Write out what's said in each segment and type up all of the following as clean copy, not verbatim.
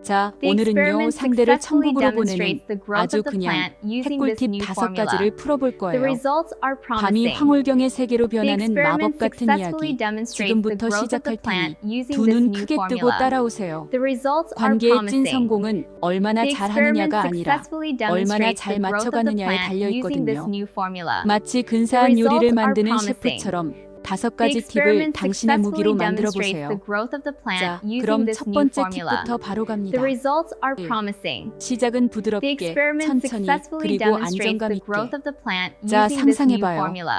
자, The 오늘은요, experiment 상대를 successfully 천국으로 보내는 demonstrates the growth 아주 of the 그냥 plant using this 핵꿀팁 new 5가지를 formula. 풀어볼 The 거예요. results are 밤이 promising. 황홀경의 세계로 The 변하는 experiment 마법 같은 successfully 이야기, demonstrates the 지금부터 growth of the 시작할 plant 테니 using 두 this 눈 new 크게 뜨고 formula. 따라오세요. The results are 관계의 찐 promising. 성공은 얼마나 The 잘하느냐가 experiment 아니라 successfully 얼마나 demonstrates 잘 the growth of the 맞춰가느냐에 plant 달려 using this 있거든요. new formula. 마치 The 근사한 요리를 results are 만드는 promising. 셰프처럼 5가지 The 팁을 experiment 당신의 무기로 successfully 만들어 demonstrates the 보세요. growth of the plant 자, using 그럼 this 첫 new 번째 formula. 팁부터 바로 갑니다. The results are 1. promising. 시작은 The 부드럽게, experiment 천천히, successfully 그리고 demonstrates 안정감 the 있게. growth of the plant 자, using this new 상상해봐요. formula.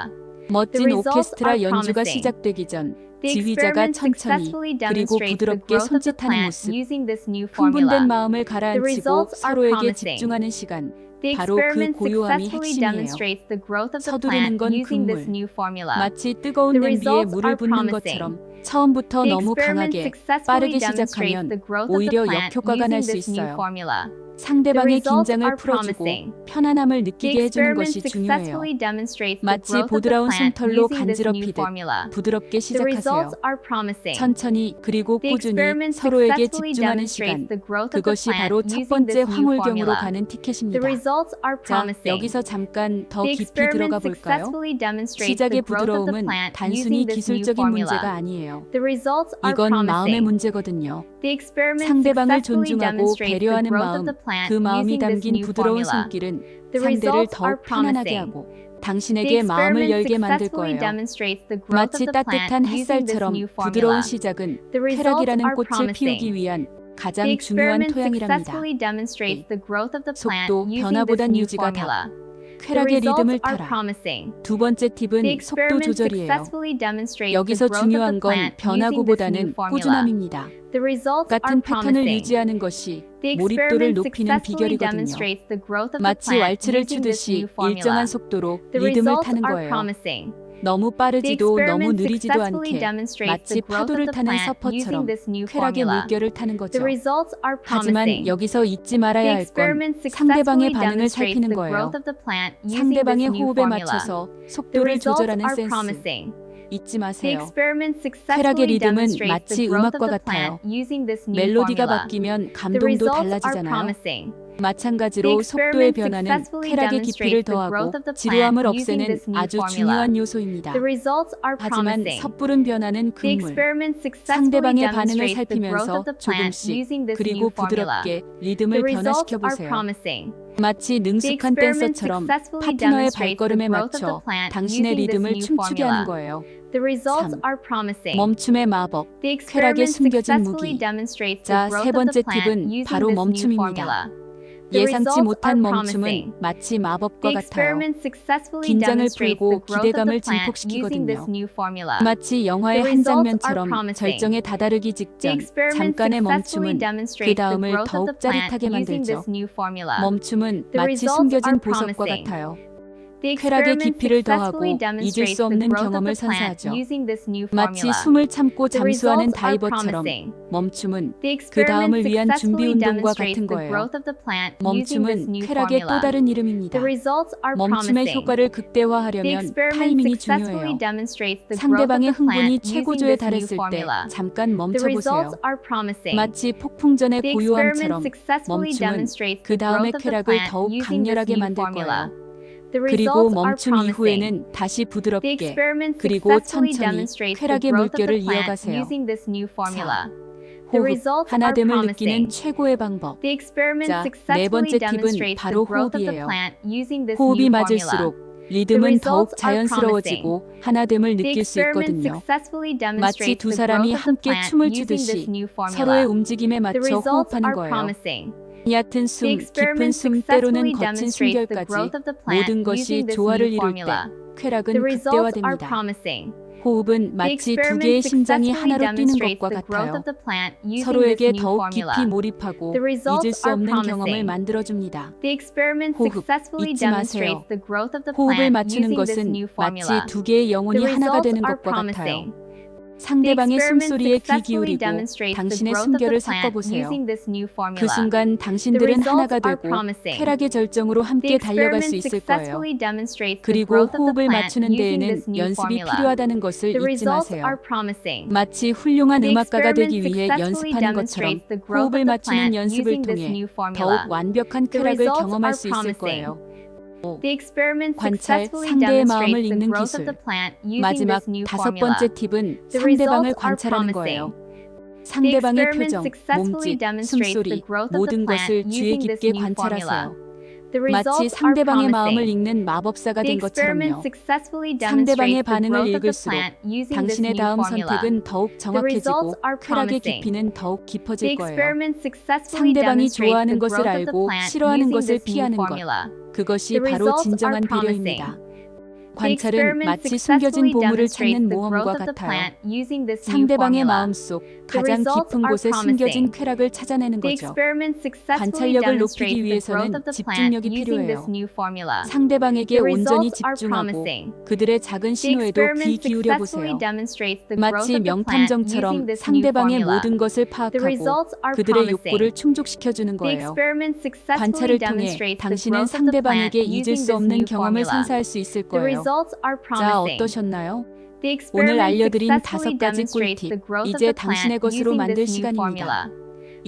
멋진 results 오케스트라 are 연주가 promising. 시작되기 전 The 지휘자가 experiment 천천히 successfully 그리고 demonstrates the 부드럽게 growth of the 손짓하는 plant 모습, using this new 흥분된 formula. 마음을 The 가라앉히고 results are 서로에게 promising. 집중하는 시간, The 바로 그 experiment 고요함이 successfully 핵심이에요. demonstrates the growth of the 서두르는 plant 건 using this 금물, new formula. 마치 뜨거운 The 냄비에 results 물을 are 붓는 promising. 것처럼 처음부터 The 너무 experiment 강하게, successfully 빠르게 demonstrates 시작하면 the growth of the 오히려 plant 역효과가 날 using 수 this new 있어요. formula. 상대방의 The results 긴장을 are 풀어주고 promising. 편안함을 The 느끼게 해주는 experiment 것이 중요해요. successfully demonstrates the 마치 growth of the 보드라운 plant 솜털로 using this new 간지럽히듯 formula. 부드럽게 The 시작하세요. results are promising. 천천히 그리고 The 꾸준히 experiment 서로에게 successfully 집중하는 demonstrates 시간, the growth of the 그것이 plant 바로 첫 using 번째 this new 황홀경으로 formula. 가는 The 티켓입니다. results are 자, promising. 여기서 잠깐 더 The 깊이 experiment 들어가 볼까요? successfully demonstrates 시작의 the growth of the 부드러움은 plant 단순히 using this new 기술적인 문제가 formula. 아니에요. The results are 이건 마음의 promising. 문제거든요. The experiment 상대방을 successfully 존중하고 demonstrates the 배려하는 growth 마음, of the plant 그 마음이 using this 담긴 new 부드러운 formula. 손길은 The 상대를 results are 더욱 편안하게 promising. 하고 The 당신에게 마음을 experiment 열게 만들 successfully 거예요. demonstrates the growth 마치 of the plant 따뜻한 using this 햇살처럼 new 부드러운 formula. 시작은 The results 쾌락이라는 are 꽃을 피우기 promising. 위한 The 가장 중요한 experiment 토양이랍니다. successfully demonstrates the growth of the plant 속도, using this 변화보단 new 유지가 formula. 답. The 쾌락의 results 리듬을 are 타라. promising. 두 번째 The 팁은 속도 experiment 조절이에요. successfully demonstrates the 여기서 growth of 중요한 the 건 plant using this new 변화구보다는 formula. 꾸준함입니다. The results are 같은 패턴을 promising. 유지하는 것이 The 몰입도를 experiment 높이는 successfully 비결이거든요. demonstrates the growth of the 마치 plant 왈츠를 using this 추듯이 new formula. 일정한 속도로 The 리듬을 results 타는 are 거예요. promising. 너무 The 빠르지도 너무 experiment 느리지도 successfully 않게 demonstrates 마치 the growth of 파도를 the 타는 plant 서퍼처럼 using this new 쾌락의 formula. 물결을 타는 거죠. The results are 하지만 promising. 여기서 잊지 말아야 The 할 건 experiment 상대방의 successfully 반응을 demonstrates 살피는 the 거예요. growth of the plant using this 상대방의 new 호흡에 formula. 맞춰서 The 속도를 results 조절하는 are 센스 promising. 잊지 The 마세요. experiment 쾌락의 successfully 리듬은 demonstrates 마치 the growth of 음악과 the 같아요. plant using this new 멜로디가 formula. 바뀌면 The 감동도 results are 달라지잖아요. promising. The 마찬가지로 속도의 experiment 변화는 successfully 쾌락의 깊이를 demonstrates the 더하고 growth of the 지루함을 plant using 없애는 this new 아주 formula. 중요한 요소입니다. The results are 하지만 promising. 섣부른 변화는 The 금물. experiment successfully 상대방의 반응을 demonstrates the growth 살피면서 of the plant 조금씩 using this 그리고 new formula. 부드럽게 The 리듬을 results 변화시켜 are 보세요. promising. 마치 The 능숙한 experiment 댄서처럼 successfully 파트너의 demonstrates the 발걸음에 growth of the 맞춰 plant 당신의 using this 리듬을 new 춤추게 하는 formula. 거예요. The results 3. are promising. 멈춤의 마법, The 쾌락에 experiment 숨겨진 successfully 무기. demonstrates 자, the 세 growth of 번째 the plant 팁은 using 바로 this new 멈춤입니다. formula. The 예상치 results 못한 are 멈춤은 promising. 마치 마법과 The 같아요. experiment successfully 긴장을 demonstrates 풀고 the growth of 기대감을 the plant using this 증폭시키거든요. new formula. 마치 영화의 The 한 results are 장면처럼 promising. 절정에 다다르기 The 직전 experiment 잠깐의 successfully 멈춤은 그 demonstrates the 다음을 growth of 더욱 the plant 짜릿하게 using 만들죠. this new formula. 멈춤은 The 마치 results 숨겨진 are 보석과 promising. 같아요. The 쾌락의 experiment 깊이를 successfully 더하고 잊을 demonstrates 수 the 없는 growth of 경험을 the plant 선사하죠. using this new 마치 formula. 숨을 참고 The 잠수하는 results are 다이버처럼 promising. 멈춤은 The 그 다음을 experiment 위한 준비 successfully 운동과 demonstrates 같은 the 거예요. growth of the plant using this 멈춤은 new 쾌락의 또 formula. 다른 이름입니다. The results are 멈춤의 promising. 효과를 The 극대화하려면 experiment 타이밍이 successfully 중요해요. demonstrates the growth of 상대방의 the 흥분이 plant using 최고조에 this new 달했을 때 formula. 잠깐 The 멈춰보세요. results are promising. 마치 폭풍전의 The 고요함처럼 experiment successfully 멈춤은 demonstrates 그 the 다음의 growth of the 쾌락을 plant 더욱 using this 강렬하게 new 만들 formula. 거예요. The 그리고 results are 멈춤 promising. 이후에는 다시 The 부드럽게 experiment 그리고 successfully 천천히 demonstrates the 쾌락의 growth of 물결을 the plant 이어가세요. using this new formula. The 호흡, results are 하나됨을 느끼는 promising. 최고의 방법. The experiment 자, 네 successfully 번째 팁은 demonstrates the 바로 growth of the 호흡이에요. plant using this 호흡이 new 맞을수록 formula. 리듬은 더욱 results are 자연스러워지고 하나됨을 The 느낄 수 experiment 있거든요. successfully 마치 demonstrates 두 the 사람이 growth of the 함께 plant 춤을 using this 추듯이 new 서로의 formula. 움직임에 The 맞춰 results 호흡하는 are 거예요. promising. 얕은 The 숨, 깊은 experiment 숨, 때로는 successfully 거친 demonstrates the 숨결까지 growth of the plant 모든 것이 using this 조화를 new 이룰 때 formula. 쾌락은 The results are 극대화됩니다. promising. 호흡은 The 마치 두 experiment 개의 심장이 successfully 하나로 뛰는 demonstrates 것과 the growth 같아요. of the plant using this 서로에게 new 더욱 깊이 formula. 몰입하고 The results 잊을 수 are 없는 경험을 promising. 만들어줍니다. The experiment 호흡, successfully 잊지 demonstrates 마세요. the growth of the 호흡을 plant 맞추는 using this 것은 new 마치 formula. 두 개의 영혼이 The 하나가 results 되는 are 것과 같아요. promising. 상대방의 experiment 숨소리에 귀 successfully 기울이고 demonstrates the 당신의 growth of the 숨결을 plant 섞어보세요. using this new 그 formula. 순간 The 당신들은 results 하나가 are 되고 promising. 쾌락의 절정으로 The 함께 달려갈 수 experiment 있을 거예요. successfully demonstrates the 그리고 growth of the 호흡을 plant 맞추는 using 데에는 this new 연습이 formula. 필요하다는 것을 The 잊지 results 마세요. are promising. 마치 훌륭한 The 음악가가 되기 experiment 위해 successfully 연습하는 것처럼 demonstrates the growth 호흡을 of the 맞추는 plant 연습을 using this 통해 new 더욱 formula. 완벽한 The 쾌락을 results 경험할 are 수 있을 promising. 거예요. The experiment 관찰, successfully 상대의 마음을 demonstrates the 읽는 growth of 기술. the plant using 마지막 this new 다섯 formula. 번째 팁은 The 상대방을 results are 관찰하는 promising. 거예요. The 상대방의 experiment 표정, successfully 몸짓, demonstrates the 숨소리, growth of the 모든 plant 것을 주의 using this 깊게 new formula. 관찰하세요. The 마치 results are 상대방의 마음을 promising. 읽는 마법사가 The 된 experiment 것처럼요. successfully 상대방의 demonstrates the 반응을 growth of the 읽을수록 plant using this 당신의 new 다음 formula. 선택은 더욱 The 정확해지고 results are 쾌락의 promising. 깊이는 더욱 The 깊어질 거예요. experiment successfully 상대방이 demonstrates 좋아하는 the 것을 growth of the 알고 plant 싫어하는 using 것을 this new 피하는 것. formula. 그것이 The 바로 results 진정한 are promising. 배려입니다. The 관찰은 experiment 마치 successfully 숨겨진 보물을 demonstrates 찾는 the growth 모험과 of the 같아요. plant using this new 상대방의 formula. 마음속 The 가장 results 깊은 are 곳에 숨겨진 promising. 쾌락을 찾아내는 The 거죠. experiment successfully 관찰력을 높이기 demonstrates the 위해서는 growth of the plant 집중력이 using this 필요해요. new formula. 상대방에게 The 온전히 results are 집중하고 promising. 그들의 작은 The 신호에도 귀 experiment 기울여 successfully 보세요. demonstrates the growth 마치 of the plant 명탐정처럼 using this new 상대방의 formula. 모든 것을 The 파악하고 results are 그들의 욕구를 promising. 충족시켜 주는 The 거예요. experiment successfully 관찰을 통해 demonstrates the 당신은 growth of the plant 상대방에게 잊을 using 수 this 없는 new 경험을 formula. 선사할 수 있을 The 거예요. results are 자, promising. 어떠셨나요? The 오늘 experiment 알려드린 successfully 5가지 demonstrates the 꿀팁, growth of 이제 the 당신의 plant 것으로 using 만들 this new 시간입니다. formula.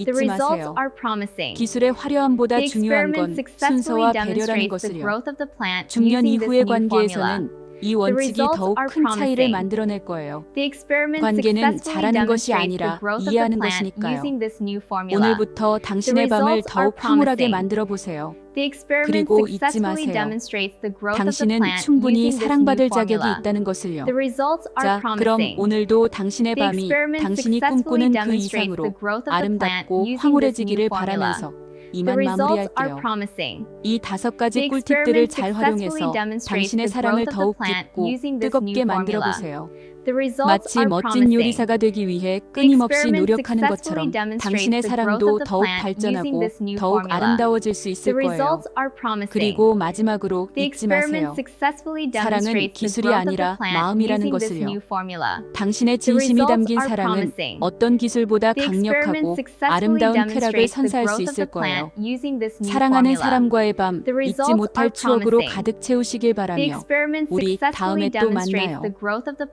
The 잊지 results 마세요. are promising. 기술의 화려함보다 The 중요한 experiment 건 successfully 순서와 배려라는 demonstrates the 것을요. growth of the plant 중년 using this 이후의 new formula. 관계에서는 이 원칙이 results 더욱 are 큰 차이를 promising. 만들어낼 거예요. The experiment 관계는 successfully 잘하는 것이 demonstrates the 아니라 growth of the 이해하는 plant 것이니까요. using this new formula. 오늘부터 당신의 밤을 results are 더욱 황홀하게 promising. 만들어 보세요. The experiment 그리고 잊지 successfully 마세요. demonstrates the growth of the 당신은 plant 충분히 using this new 사랑받을 자격이 formula. 있다는 것을요. The results are 자, 그럼 promising. 오늘도 당신의 The 밤이 experiment 당신이 successfully 꿈꾸는 그 demonstrates 이상으로 the growth of the plant 아름답고 using this 황홀해지기를 new formula. 바라면서 The 이만 results are 마무리할게요. promising. 이 5가지 The 꿀팁들을 experiment 잘 successfully 활용해서 demonstrates 당신의 the 사랑을 growth of the 더욱 plant 깊고 using this 뜨겁게 new 만들어 formula. 보세요. The results 마치 are 멋진 promising. 요리사가 되기 위해 The 끊임없이 experiment 노력하는 successfully 것처럼 demonstrates 당신의 the growth 사랑도 of the 더욱 plant 발전하고 using this new 더욱 formula. 아름다워질 수 The 있을 거예요. results are promising. 그리고 마지막으로 The 잊지 마세요. experiment successfully 사랑은 demonstrates the 기술이 growth of the 아니라 plant 마음이라는 using this 것을요. new formula. 당신의 The 진심이 results 담긴 are 사랑은 promising. 어떤 기술보다 The experiment 강력하고 successfully 아름다운 쾌락을 demonstrates the 선사할 수 growth of 있을 the plant 거예요. using this new 사랑하는 formula. 사람과의 밤 The 잊지 results 못할 are 추억으로 promising. 가득 채우시길 The 바라며 experiment 우리 다음에 successfully 또 demonstrates 만나요. the growth of the